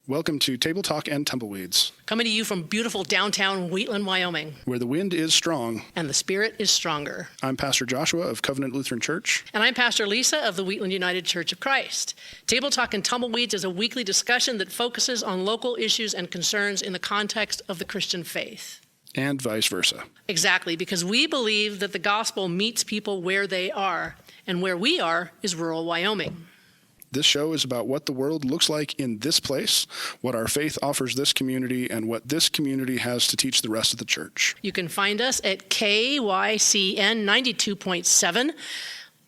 Welcome to Table Talk and Tumbleweeds, Coming to you from beautiful downtown Wheatland, Wyoming. where the wind is strong. And the spirit is stronger. I'm Pastor Joshua of Covenant Lutheran Church. And I'm Pastor Lisa of the Wheatland United Church of Christ. Table Talk and Tumbleweeds is a weekly discussion that focuses on local issues and concerns in the context of the Christian faith. And vice versa. Exactly, because we believe that the gospel meets people where they are, and where we are is rural Wyoming. This show is about what the world looks like in this place, what our faith offers this community, and what this community has to teach the rest of the church. You can find us at KYCN 92.7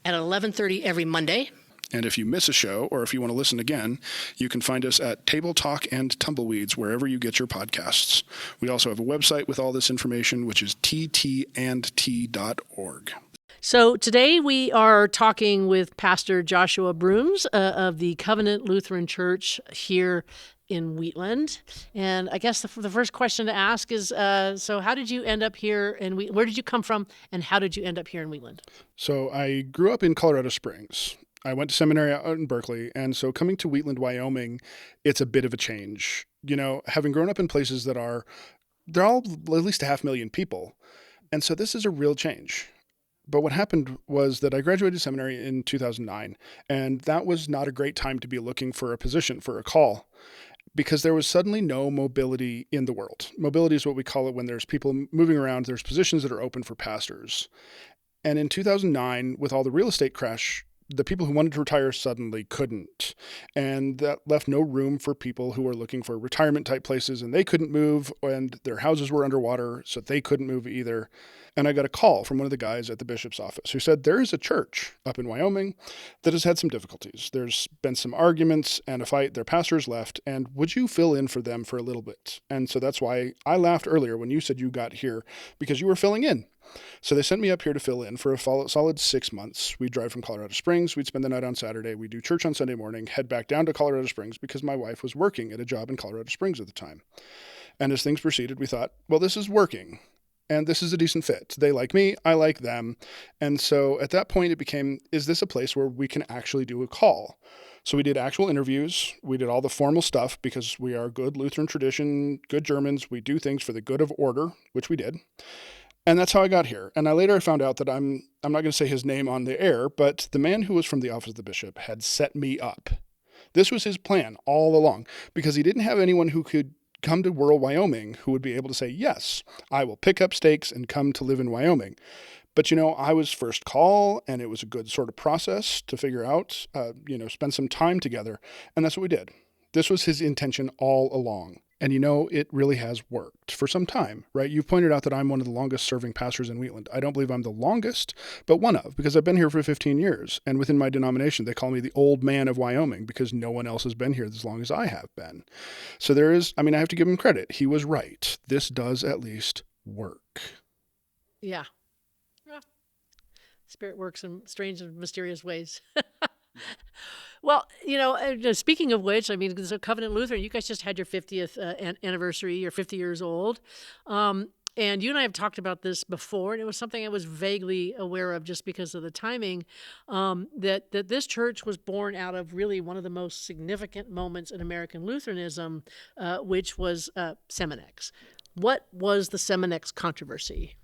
at 11:30 every Monday. And if you miss a show, or if you want to listen again, you can find us at Table Talk and Tumbleweeds, wherever you get your podcasts. We also have a website with all this information, which is ttandt.org. So today we are talking with Pastor Joshua Brooms of the Covenant Lutheran Church here in Wheatland. And I guess the first question to ask is, so how did you end up here in Wheatland? Where did you come from, and how did you end up here in Wheatland? So I grew up in Colorado Springs. I went to seminary out in Berkeley, and so coming to Wheatland, Wyoming, it's a bit of a change. You know, having grown up in places they're all at least 500,000 people. And so this is a real change. But what happened was that I graduated seminary in 2009, and that was not a great time to be looking for a position, for a call, because there was suddenly no mobility in the world. Mobility is what we call it when there's people moving around, there's positions that are open for pastors. And in 2009, with all the real estate crash, the people who wanted to retire suddenly couldn't. And that left no room for people who were looking for retirement type places, and they couldn't move, and their houses were underwater, so they couldn't move either. And I got a call from one of the guys at the bishop's office who said, there is a church up in Wyoming that has had some difficulties. There's been some arguments and a fight. Their pastor's left, and would you fill in for them for a little bit? And so that's why I laughed earlier when you said you got here, because you were filling in. So they sent me up here to fill in for a solid 6 months. We'd drive from Colorado Springs. We'd spend the night on Saturday. We'd do church on Sunday morning, head back down to Colorado Springs because my wife was working at a job in Colorado Springs at the time. And as things proceeded, we thought, well, this is working. And this is a decent fit. They like me, I like them. And so at that point, it became, is this a place where we can actually do a call? So we did actual interviews. We did all the formal stuff because we are good Lutheran tradition, good Germans. We do things for the good of order, which we did. And that's how I got here. And I later found out that I'm not going to say his name on the air, but the man who was from the office of the bishop had set me up. This was his plan all along because he didn't have anyone who could come to rural Wyoming who would be able to say, yes, I will pick up stakes and come to live in Wyoming. But, I was first call, and it was a good sort of process to figure out, spend some time together. And that's what we did. This was his intention all along. And it really has worked for some time, right? You've pointed out that I'm one of the longest serving pastors in Wheatland. I don't believe I'm the longest, but one of, because I've been here for 15 years. And within my denomination, they call me the old man of Wyoming because no one else has been here as long as I have been. So I have to give him credit. He was right. This does at least work. Yeah. Spirit works in strange and mysterious ways. Well, speaking of which, so Covenant Lutheran, you guys just had your 50th anniversary. You're 50 years old. And you and I have talked about this before, and it was something I was vaguely aware of just because of the timing, that this church was born out of really one of the most significant moments in American Lutheranism, which was Seminex. What was the Seminex controversy?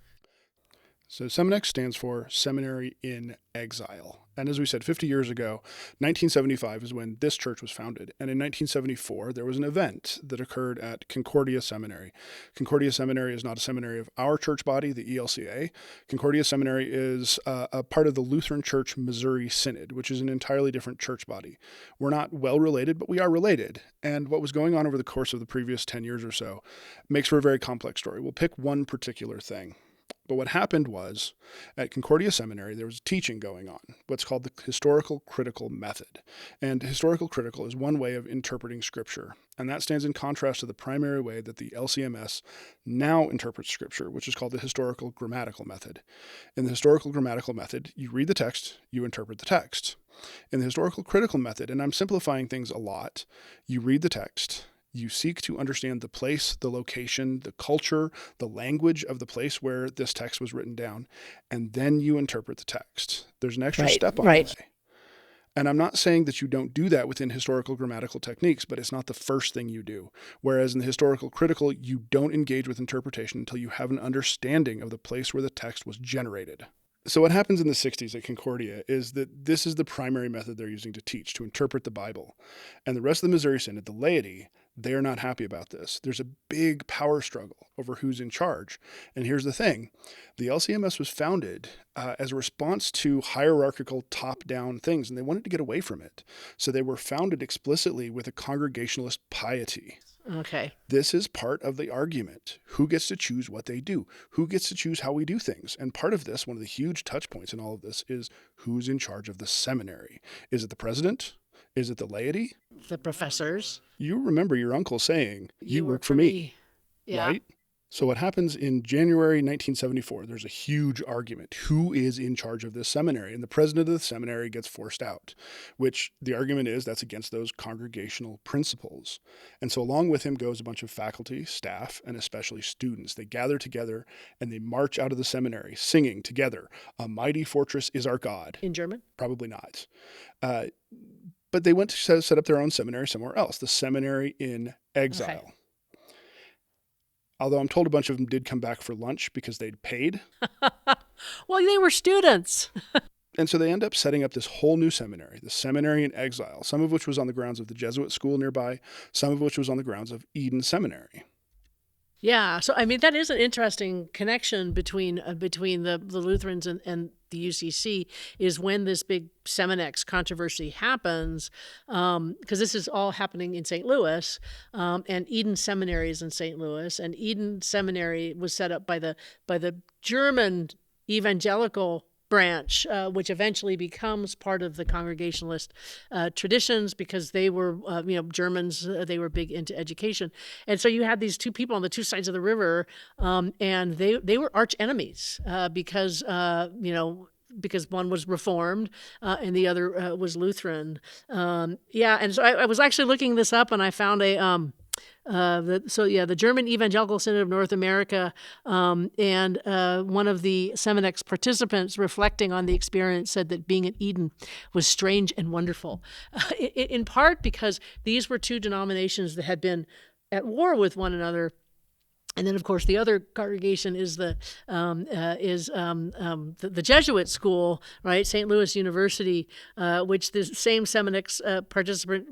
So Seminex stands for Seminary in Exile. And as we said, 50 years ago, 1975 is when this church was founded. And in 1974, there was an event that occurred at Concordia Seminary. Concordia Seminary is not a seminary of our church body, the ELCA. Concordia Seminary is a part of the Lutheran Church Missouri Synod, which is an entirely different church body. We're not well related, but we are related. And what was going on over the course of the previous 10 years or so makes for a very complex story. We'll pick one particular thing. But what happened was, at Concordia Seminary, there was teaching going on, what's called the historical critical method. And historical critical is one way of interpreting Scripture. And that stands in contrast to the primary way that the LCMS now interprets Scripture, which is called the historical grammatical method. In the historical grammatical method, you read the text, you interpret the text. In the historical critical method, and I'm simplifying things a lot, you read the text, you seek to understand the place, the location, the culture, the language of the place where this text was written down, and then you interpret the text. There's an extra step on the way. And I'm not saying that you don't do that within historical grammatical techniques, but it's not the first thing you do. Whereas in the historical critical, you don't engage with interpretation until you have an understanding of the place where the text was generated. So what happens in the 60s at Concordia is that this is the primary method they're using to teach, to interpret the Bible. And the rest of the Missouri Synod, the laity, they are not happy about this. There's a big power struggle over who's in charge. And here's the thing. The LCMS was founded as a response to hierarchical top-down things, and they wanted to get away from it. So they were founded explicitly with a congregationalist piety. Okay. This is part of the argument. Who gets to choose what they do? Who gets to choose how we do things? And part of this, one of the huge touch points in all of this, is who's in charge of the seminary. Is it the president? Is it the laity? The professors. You remember your uncle saying, "You work for me." Yeah. Right? So what happens in January 1974, there's a huge argument. Who is in charge of this seminary? And the president of the seminary gets forced out, which the argument is that's against those congregational principles. And so along with him goes a bunch of faculty, staff, and especially students. They gather together and they march out of the seminary singing together, "A mighty fortress is our God." In German? Probably not. But they went to set up their own seminary somewhere else, the seminary in exile. Okay. Although I'm told a bunch of them did come back for lunch because they'd paid. Well, they were students. And so they end up setting up this whole new seminary, the seminary in exile, some of which was on the grounds of the Jesuit school nearby, some of which was on the grounds of Eden Seminary. Yeah. So, I mean, that is an interesting connection between the Lutherans and the UCC, is when this big Seminex controversy happens, because this is all happening in St. Louis, and Eden Seminary is in St. Louis, and Eden Seminary was set up by the German evangelical branch, which eventually becomes part of the Congregationalist traditions, because they were, Germans, they were big into education. And so you had these two people on the two sides of the river, and they were arch enemies because one was Reformed and the other was Lutheran. And so I was actually looking this up, and I found the German Evangelical Synod of North America, and one of the Seminex participants, reflecting on the experience, said that being at Eden was strange and wonderful, in part because these were two denominations that had been at war with one another. And then, of course, the other congregation is the Jesuit school, right? St. Louis University, which the same Seminex participant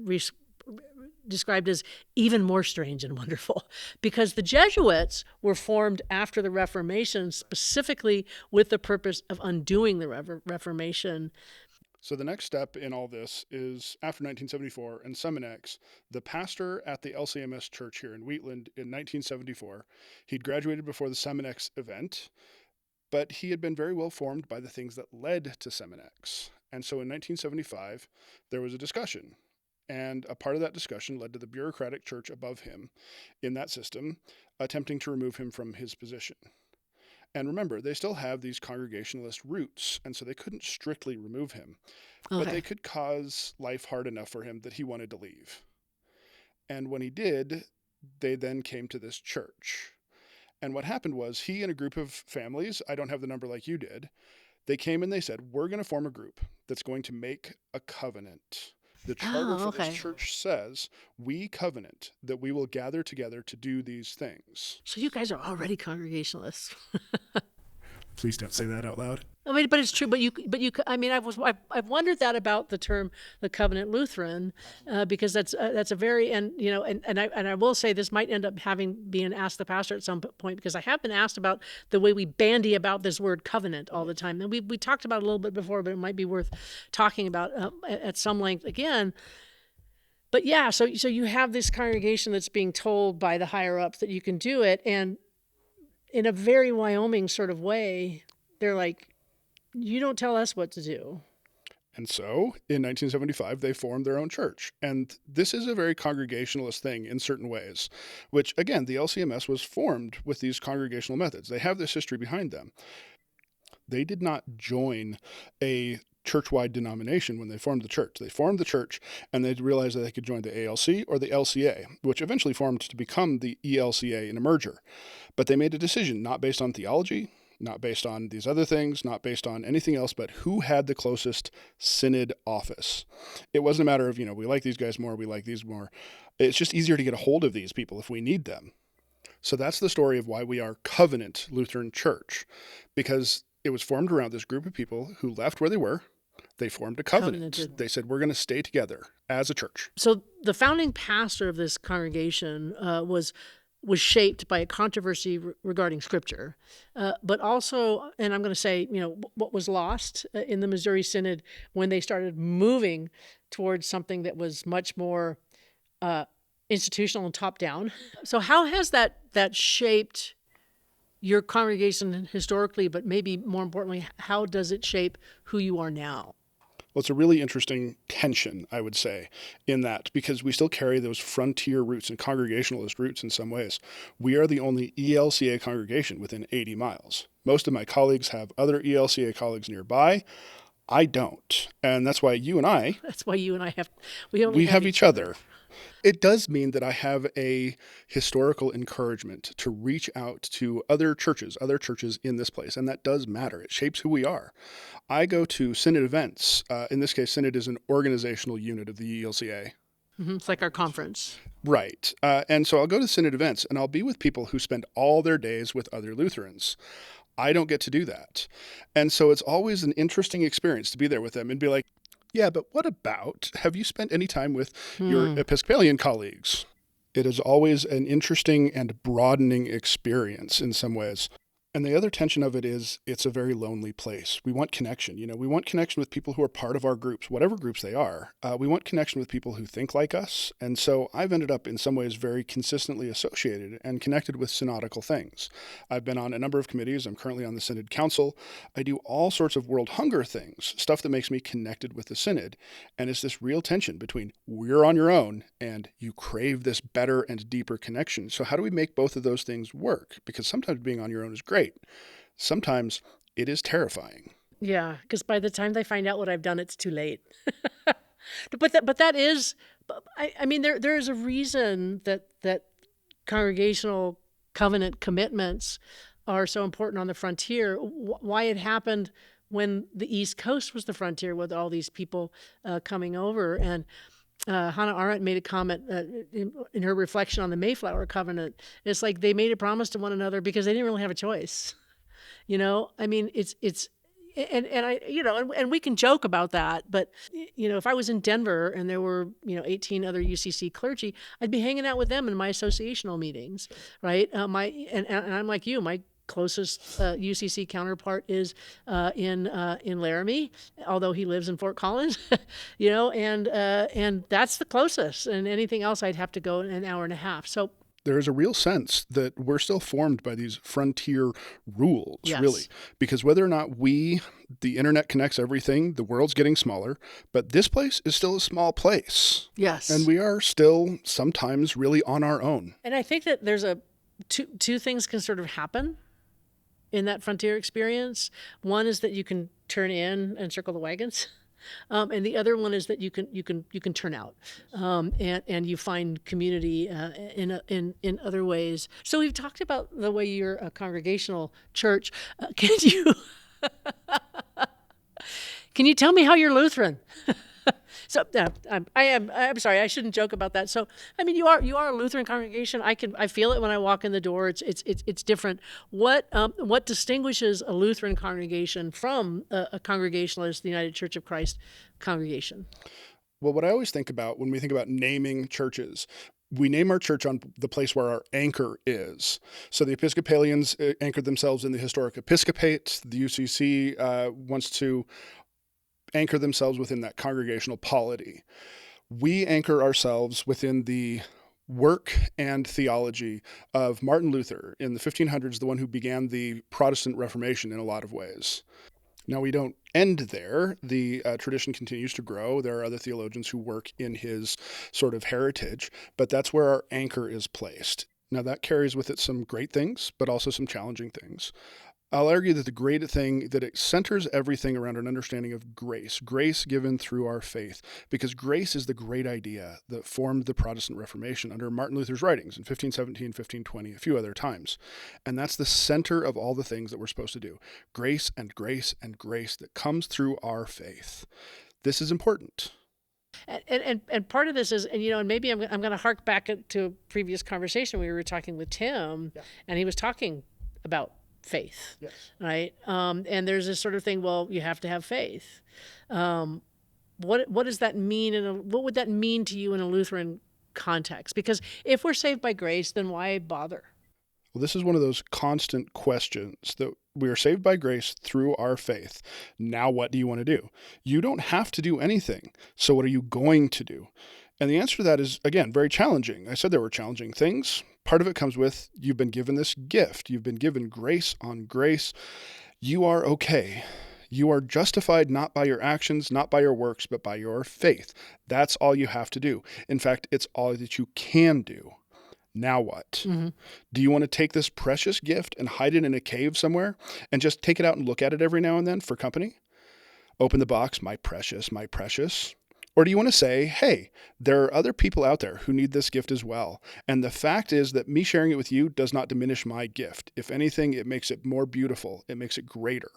described as even more strange and wonderful, because the Jesuits were formed after the Reformation specifically with the purpose of undoing the Reformation. So the next step in all this is, after 1974 and Seminex, the pastor at the LCMS church here in Wheatland in 1974, he'd graduated before the Seminex event, but he had been very well formed by the things that led to Seminex. And so in 1975, there was a discussion. And a part of that discussion led to the bureaucratic church above him in that system attempting to remove him from his position. And remember, they still have these Congregationalist roots, and so they couldn't strictly remove him. Okay. But they could cause life hard enough for him that he wanted to leave. And when he did, they then came to this church. And what happened was, he and a group of families, I don't have the number like you did, they came and they said, we're going to form a group that's going to make a covenant. The charter for this church says, we covenant that we will gather together to do these things. So you guys are already Congregationalists. Please don't say that out loud. I mean, but it's true. But I've wondered that about the term, the Covenant Lutheran, because that's a very, and I will say this might end up being asked the pastor at some point, because I have been asked about the way we bandy about this word covenant all the time, and we talked about it a little bit before, but it might be worth talking about at some length again. But yeah, so you have this congregation that's being told by the higher ups that you can do it, and in a very Wyoming sort of way, they're like, you don't tell us what to do. And so, in 1975, they formed their own church. And this is a very Congregationalist thing in certain ways, which, again, the LCMS was formed with these congregational methods. They have this history behind them. They did not join a church-wide denomination when they formed the church. They formed the church, and they realized that they could join the ALC or the LCA, which eventually formed to become the ELCA in a merger. But they made a decision not based on theology, not based on these other things, not based on anything else, but who had the closest synod office. It wasn't a matter of, we like these guys more, we like these more. It's just easier to get a hold of these people if we need them. So that's the story of why we are Covenant Lutheran Church, because it was formed around this group of people who left where they were. They formed a covenant. Covenanted. They said, we're going to stay together as a church. So the founding pastor of this congregation was shaped by a controversy regarding Scripture, but also, and I'm going to say, what was lost in the Missouri Synod when they started moving towards something that was much more institutional and top down. So how has that shaped your congregation historically, but maybe more importantly, how does it shape who you are now? Well, it's a really interesting tension, I would say, in that, because we still carry those frontier roots and congregationalist roots in some ways. We are the only ELCA congregation within 80 miles. Most of my colleagues have other ELCA colleagues nearby. I don't. And that's why you and I... That's why you and I have... We have each other. It does mean that I have a historical encouragement to reach out to other churches in this place, and that does matter. It shapes who we are. I go to Synod events. In this case, Synod is an organizational unit of the ELCA. Mm-hmm. It's like our conference. Right. And so I'll go to Synod events, and I'll be with people who spend all their days with other Lutherans. I don't get to do that. And so it's always an interesting experience to be there with them and be like, yeah, but what about, have you spent any time with your Episcopalian colleagues? It is always an interesting and broadening experience in some ways. And the other tension of it is it's a very lonely place. We want connection. We want connection with people who are part of our groups, whatever groups they are. We want connection with people who think like us. And so I've ended up in some ways very consistently associated and connected with synodical things. I've been on a number of committees. I'm currently on the Synod Council. I do all sorts of world hunger things, stuff that makes me connected with the Synod. And it's this real tension between we're on your own and you crave this better and deeper connection. So how do we make both of those things work? Because sometimes being on your own is great. Sometimes it is terrifying. Yeah, because by the time they find out what I've done, it's too late. But that is, I mean, there is a reason that congregational covenant commitments are so important on the frontier. Why it happened when the East Coast was the frontier with all these people coming over. And Hannah Arendt made a comment in her reflection on the Mayflower Covenant. It's like they made a promise to one another because they didn't really have a choice. I mean, it's and I, and we can joke about that, but if I was in Denver and there were 18 other UCC clergy, I'd be hanging out with them in my associational meetings, right? And I'm like you, my closest UCC counterpart is in Laramie, although he lives in Fort Collins, and that's the closest. And anything else, I'd have to go an hour and a half. So there is a real sense that we're still formed by these frontier rules, yes. Really, because whether or not the internet connects everything, the world's getting smaller, but this place is still a small place. Yes. And we are still sometimes really on our own. And I think that there's two things can sort of happen in that frontier experience. One is that you can turn in and circle the wagons. And the other one is that you can turn out, and you find community in other ways. So we've talked about the way you're a congregational church. Can you tell me how you're Lutheran? So I'm sorry, I shouldn't joke about that. So I mean, you are a Lutheran congregation. I feel it when I walk in the door. It's different. What distinguishes a Lutheran congregation from a Congregationalist, the United Church of Christ congregation? Well, what I always think about when we think about naming churches, we name our church on the place where our anchor is. So the Episcopalians anchored themselves in the historic episcopate. The UCC wants to anchor themselves within that congregational polity. We anchor ourselves within the work and theology of Martin Luther in the 1500s, the one who began the Protestant Reformation in a lot of ways. Now, we don't end there. The tradition continues to grow. There are other theologians who work in his sort of heritage, but that's where our anchor is placed. Now, that carries with it some great things, but also some challenging things. I'll argue that the great thing that it centers everything around an understanding of grace given through our faith, because grace is the great idea that formed the Protestant Reformation under Martin Luther's writings in 1517, 1520, a few other times. And that's the center of all the things that we're supposed to do. Grace and grace and grace that comes through our faith. This is important. And part of this is, and maybe I'm going to hark back to a previous conversation. We were talking with Tim, and he was talking about faith, right? And there's this sort of thing. Well, you have to have faith. What does that mean? What would that mean to you in a Lutheran context? Because if we're saved by grace, then why bother? Well, this is one of those constant questions that we are saved by grace through our faith. Now, what do you want to do? You don't have to do anything. So what are you going to do? And the answer to that is, again, very challenging. I said there were challenging things. Part of it comes with you've been given this gift. You've been given grace on grace. You are okay. You are justified not by your actions, not by your works, but by your faith. That's all you have to do. In fact, it's all that you can do. Now what? Mm-hmm. Do you want to take this precious gift and hide it in a cave somewhere and just take it out and look at it every now and then for company? Open the box, my precious, my precious. Or do you want to say, hey, there are other people out there who need this gift as well. And the fact is that me sharing it with you does not diminish my gift. If anything, it makes it more beautiful. It makes it greater.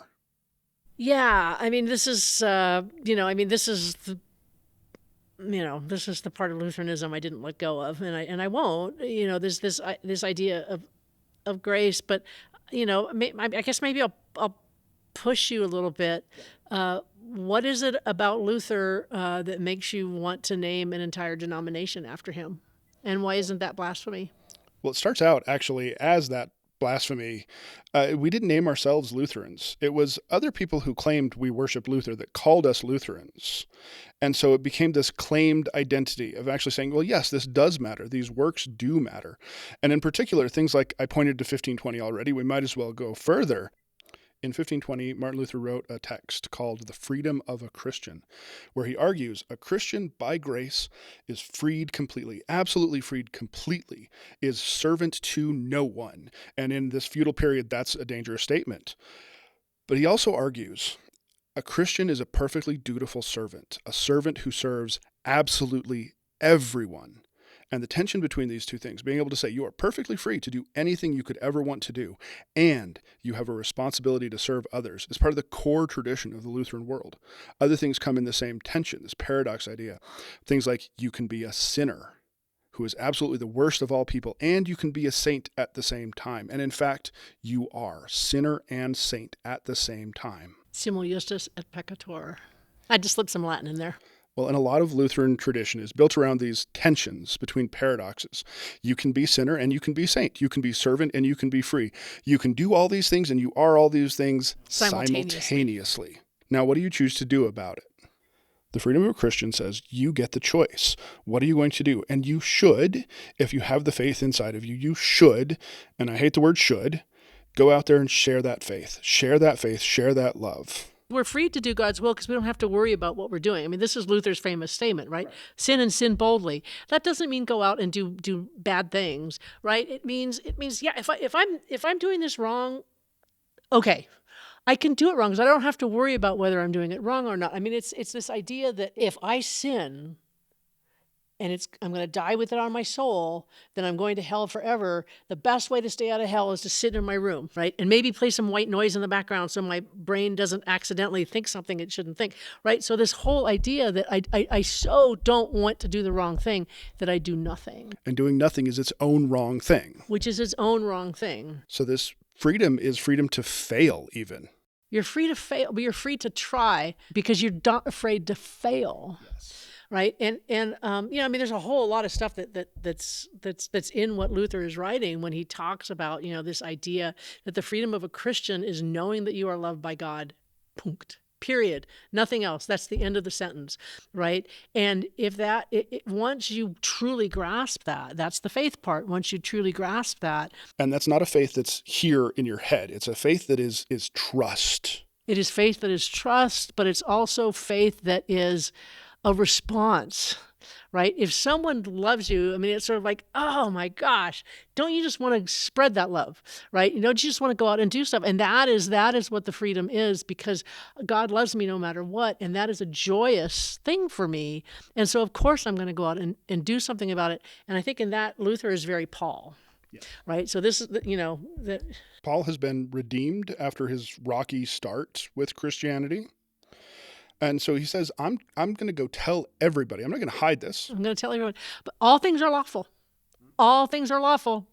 Yeah. I mean, this is, this is the part of Lutheranism I didn't let go of, and I won't. There's this idea of grace, but I guess maybe I'll push you a little bit. What is it about Luther that makes you want to name an entire denomination after him, and why isn't that blasphemy? Well, it starts out actually as that blasphemy. We didn't name ourselves Lutherans. It was other people who claimed we worshiped Luther that called us Lutherans. And so it became this claimed identity of actually saying, well, yes, this does matter. These works do matter. And in particular, things like I pointed to 1520 already, we might as well go further. In 1520, Martin Luther wrote a text called The Freedom of a Christian, where he argues a Christian by grace is freed completely, absolutely freed completely, is servant to no one. And in this feudal period, that's a dangerous statement. But he also argues a Christian is a perfectly dutiful servant, a servant who serves absolutely everyone. And the tension between these two things, being able to say you are perfectly free to do anything you could ever want to do, and you have a responsibility to serve others, is part of the core tradition of the Lutheran world. Other things come in the same tension, this paradox idea. Things like you can be a sinner who is absolutely the worst of all people, and you can be a saint at the same time. And in fact, you are sinner and saint at the same time. Simul justus et peccator. I just slipped some Latin in there. Well, and a lot of Lutheran tradition is built around these tensions between paradoxes. You can be sinner and you can be saint. You can be servant and you can be free. You can do all these things and you are all these things simultaneously. Now, what do you choose to do about it? The freedom of a Christian says you get the choice. What are you going to do? And you should, if you have the faith inside of you, you should, and I hate the word should, go out there and share that faith. Share that faith. Share that love. We're free to do God's will because we don't have to worry about what we're doing. I mean, this is Luther's famous statement, right? Sin and sin boldly. That doesn't mean go out and do bad things, right? It means yeah. If I'm doing this wrong, okay, I can do it wrong because I don't have to worry about whether I'm doing it wrong or not. I mean, it's this idea that if I sin, and I'm going to die with it on my soul, then I'm going to hell forever. The best way to stay out of hell is to sit in my room, right? And maybe play some white noise in the background so my brain doesn't accidentally think something it shouldn't think, right? So this whole idea that I so don't want to do the wrong thing that I do nothing. And doing nothing is its own wrong thing. Which is its own wrong thing. So this freedom is freedom to fail even. You're free to fail, but you're free to try because you're not afraid to fail. Yes. Right. And there's a whole lot of stuff that's in what Luther is writing when he talks about, this idea that the freedom of a Christian is knowing that you are loved by God. Punkt. Period. Nothing else. That's the end of the sentence. Right. And if once you truly grasp that, that's the faith part. Once you truly grasp that. And that's not a faith that's here in your head. It's a faith that is trust. It is faith that is trust, but it's also faith that is a response, right? If someone loves you, I mean, it's sort of like, oh my gosh, don't you just want to spread that love, right? You don't you just want to go out and do stuff? And that is what the freedom is, because God loves me no matter what. And that is a joyous thing for me. And so, of course, I'm going to go out and do something about it. And I think in that, Luther is very Paul. Yes. Right. So this is, that Paul has been redeemed after his rocky start with Christianity. And so he says, I'm going to go tell everybody. I'm not going to hide this. I'm going to tell everyone, but all things are lawful. All things are lawful.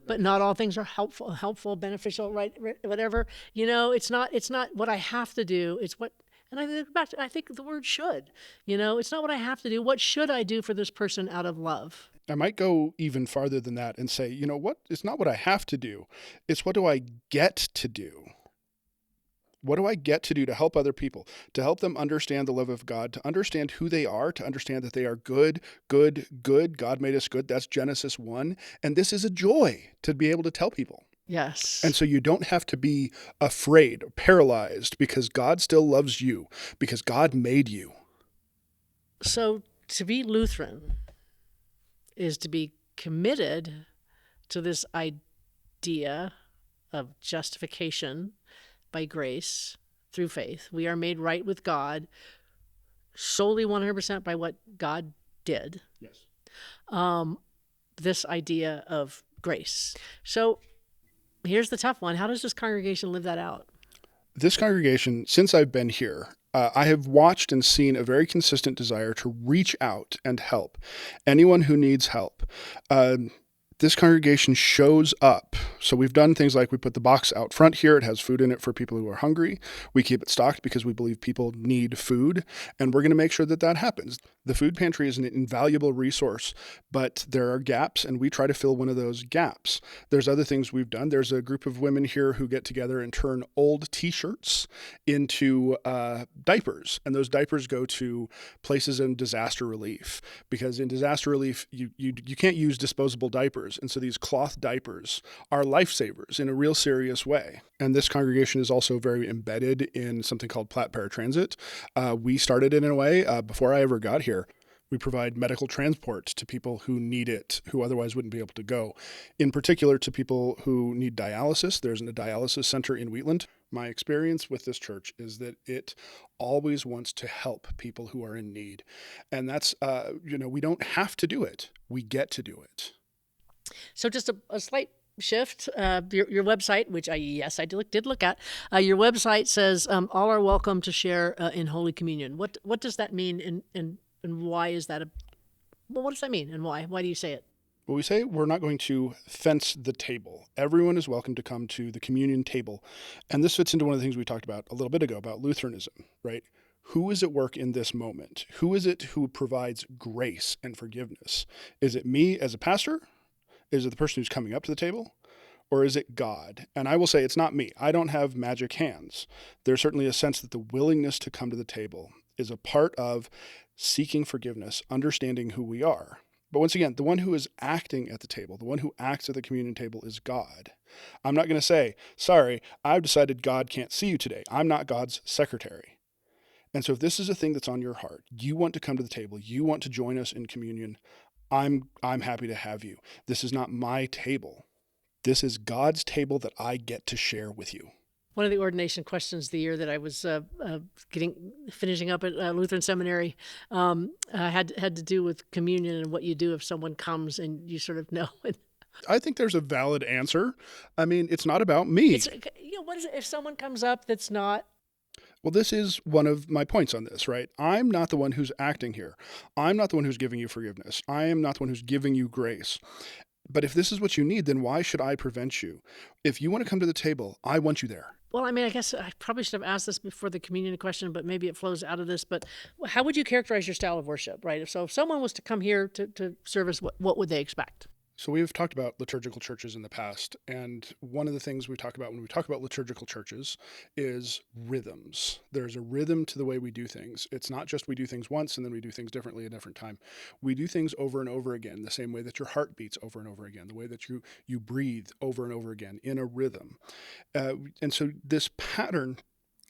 But not all things are helpful, beneficial, right? Whatever. It's not what I have to do. It's what, and I think the word should. It's not what I have to do. What should I do for this person out of love? I might go even farther than that and say, you know what? It's not what I have to do. It's what do I get to do? What do I get to do to help other people, to help them understand the love of God, to understand who they are, to understand that they are good, good, good. God made us good. That's Genesis 1. And this is a joy to be able to tell people. Yes. And so you don't have to be afraid or paralyzed, because God still loves you, because God made you. So to be Lutheran is to be committed to this idea of justification by grace through faith. We are made right with God solely 100% by what God did. Yes. This idea of grace. So here's the tough one. How does this congregation live that out? This congregation, since I've been here, I have watched and seen a very consistent desire to reach out and help anyone who needs help. This congregation shows up. So we've done things like we put the box out front here. It has food in it for people who are hungry. We keep it stocked because we believe people need food, and we're going to make sure that that happens. The food pantry is an invaluable resource, but there are gaps, and we try to fill one of those gaps. There's other things we've done. There's a group of women here who get together and turn old T-shirts into diapers, and those diapers go to places in disaster relief, because in disaster relief, you can't use disposable diapers. And so these cloth diapers are lifesavers in a real serious way. And this congregation is also very embedded in something called Platte Paratransit. We started it in a way before I ever got here. We provide medical transport to people who need it, who otherwise wouldn't be able to go. In particular, to people who need dialysis. There's a dialysis center in Wheatland. My experience with this church is that it always wants to help people who are in need. And that's, we don't have to do it. We get to do it. So just a slight shift. Your website, which I did look at, your website says all are welcome to share in Holy Communion. What does that mean, and why is that what does that mean, and why? Why do you say it? Well, we say we're not going to fence the table. Everyone is welcome to come to the communion table. And this fits into one of the things we talked about a little bit ago about Lutheranism, right? Who is at work in this moment? Who is it who provides grace and forgiveness? Is it me as a pastor? Is it the person who's coming up to the table? Or is it God? And I will say it's not me. I don't have magic hands. There's certainly a sense that the willingness to come to the table is a part of seeking forgiveness, understanding who we are. But once again, the one who is acting at the table, the one who acts at the communion table is God. I'm not going to say, sorry, I've decided God can't see you today. I'm not God's secretary. And so if this is a thing that's on your heart, you want to come to the table, you want to join us in communion, I'm happy to have you. This is not my table. This is God's table that I get to share with you. One of the ordination questions the year that I was finishing up at Lutheran Seminary had to do with communion and what you do if someone comes and you sort of know. I think there's a valid answer. I mean, it's not about me. What is it if someone comes up that's not? Well, this is one of my points on this, right? I'm not the one who's acting here. I'm not the one who's giving you forgiveness. I am not the one who's giving you grace. But if this is what you need, then why should I prevent you? If you want to come to the table, I want you there. Well, I mean, I guess I probably should have asked this before the communion question, but maybe it flows out of this. But how would you characterize your style of worship, right? If someone was to come here to service, what would they expect? So we've talked about liturgical churches in the past, and one of the things we talk about when we talk about liturgical churches is rhythms. There's a rhythm to the way we do things. It's not just we do things once and then we do things differently a different time. We do things over and over again, the same way that your heart beats over and over again, the way that you breathe over and over again in a rhythm. And so this pattern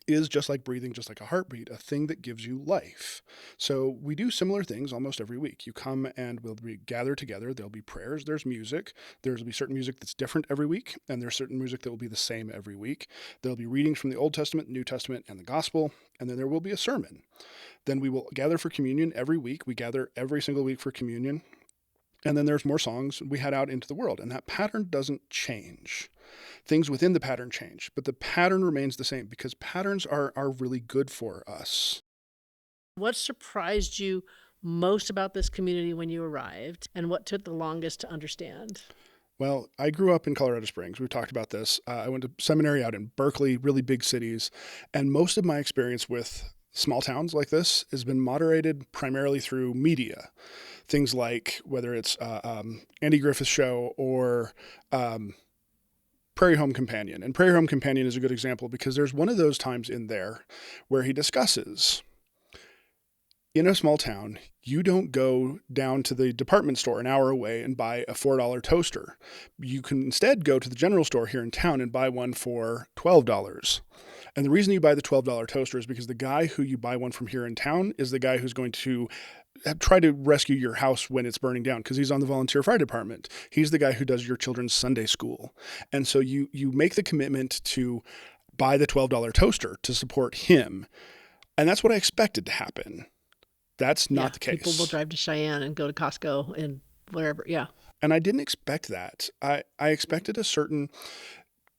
is just like breathing, just like a heartbeat, a thing that gives you life. So we do similar things almost every week. You come and we'll be gather together. There'll be prayers. There's music. There'll be certain music that's different every week, and there's certain music that will be the same every week. There'll be readings from the Old Testament, New Testament, and the Gospel, and then there will be a sermon. Then we will gather for communion every week. We gather every single week for communion. And then there's more songs. We head out into the world, and that pattern doesn't change. Things within the pattern change, but the pattern remains the same because patterns are really good for us. What surprised you most about this community when you arrived, and what took the longest to understand? Well, I grew up in Colorado Springs. We've talked about this. I went to seminary out in Berkeley, really big cities, and most of my experience with small towns like this has been moderated primarily through media. Things like whether it's Andy Griffith's show or Prairie Home Companion. And Prairie Home Companion is a good example because there's one of those times in there where he discusses in a small town, you don't go down to the department store an hour away and buy a $4 toaster. You can instead go to the general store here in town and buy one for $12. And the reason you buy the $12 toaster is because the guy who you buy one from here in town is the guy who's going to try to rescue your house when it's burning down because he's on the volunteer fire department. He's the guy who does your children's Sunday school. And so you make the commitment to buy the $12 toaster to support him. And that's what I expected to happen. That's not the case. People will drive to Cheyenne and go to Costco and wherever. Yeah. And I didn't expect that. I expected a certain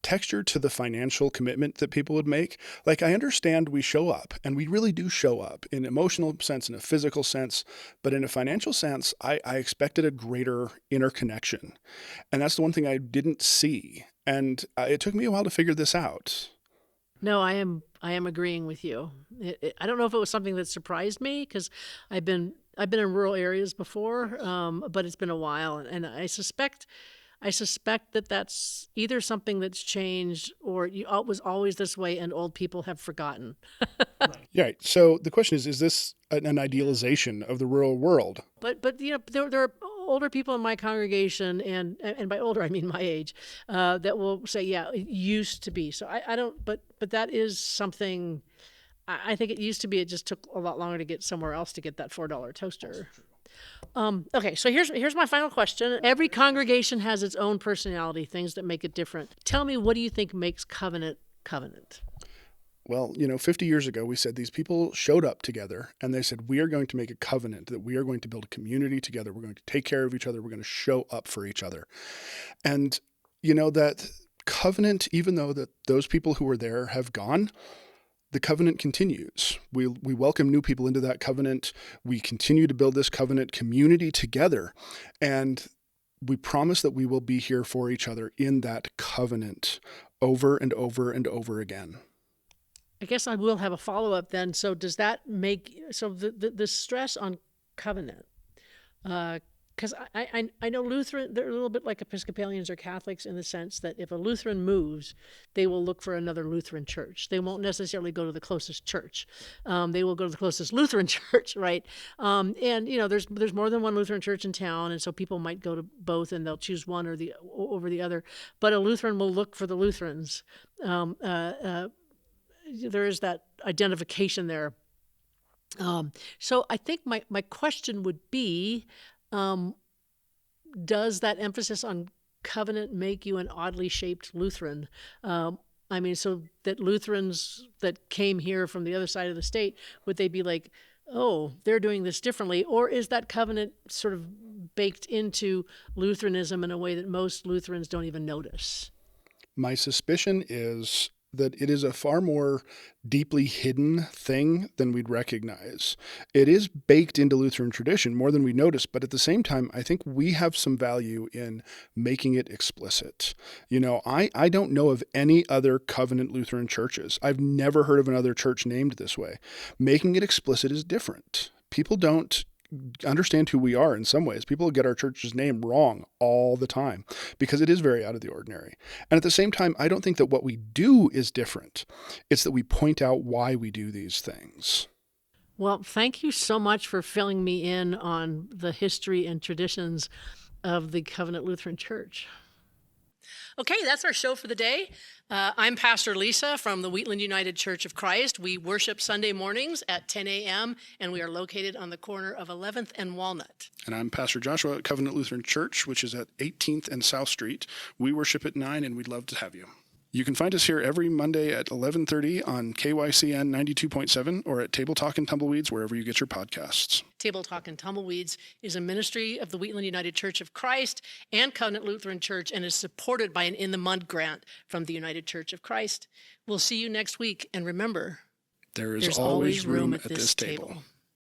texture to the financial commitment that people would make. Like, I understand we show up, and we really do show up in an emotional sense, in a physical sense, but in a financial sense, I expected a greater interconnection. And that's the one thing I didn't see. And it took me a while to figure this out. No, I am agreeing with you. I don't know if it was something that surprised me because I've been in rural areas before, but it's been a while, and I suspect that that's either something that's changed or it was always this way, and old people have forgotten. Right. Yeah. So the question is this an idealization of the rural world? But there are older people in my congregation, and by older I mean my age, that will say, yeah, it used to be. So I don't, but that is something. I think it used to be. It just took a lot longer to get somewhere else to get that $4 toaster. Okay, so here's my final question. Every congregation has its own personality, things that make it different. Tell me, what do you think makes covenant? Well, 50 years ago, we said these people showed up together and they said, we are going to make a covenant, that we are going to build a community together. We're going to take care of each other. We're going to show up for each other. And, that covenant, even though that those people who were there have gone, the covenant continues. We welcome new people into that covenant. We continue to build this covenant community together. And we promise that we will be here for each other in that covenant over and over and over again. I guess I will have a follow-up then. So does that make, so the stress on covenant, because I know Lutheran, they're a little bit like Episcopalians or Catholics in the sense that if a Lutheran moves, they will look for another Lutheran church. They won't necessarily go to the closest church. They will go to the closest Lutheran church, right? And there's more than one Lutheran church in town, and so people might go to both, and they'll choose one or over the other. But a Lutheran will look for the Lutherans. There is that identification there. So I think my question would be, does that emphasis on covenant make you an oddly shaped Lutheran? So that Lutherans that came here from the other side of the state, would they be like, oh, they're doing this differently? Or is that covenant sort of baked into Lutheranism in a way that most Lutherans don't even notice? My suspicion is that it is a far more deeply hidden thing than we'd recognize. It is baked into Lutheran tradition more than we notice, but at the same time, I think we have some value in making it explicit. I don't know of any other covenant Lutheran churches. I've never heard of another church named this way. Making it explicit is different. People don't understand who we are in some ways. People get our church's name wrong all the time because it is very out of the ordinary. And at the same time, I don't think that what we do is different. It's that we point out why we do these things. Well, thank you so much for filling me in on the history and traditions of the Covenant Lutheran Church. Okay, that's our show for the day. I'm Pastor Lisa from the Wheatland United Church of Christ. We worship Sunday mornings at 10 a.m., and we are located on the corner of 11th and Walnut. And I'm Pastor Joshua at Covenant Lutheran Church, which is at 18th and South Street. We worship at 9, and we'd love to have you. You can find us here every Monday at 11:30 on KYCN 92.7 or at Table Talk and Tumbleweeds, wherever you get your podcasts. Table Talk and Tumbleweeds is a ministry of the Wheatland United Church of Christ and Covenant Lutheran Church and is supported by an In the Mud grant from the United Church of Christ. We'll see you next week. And remember, There's always room at this table.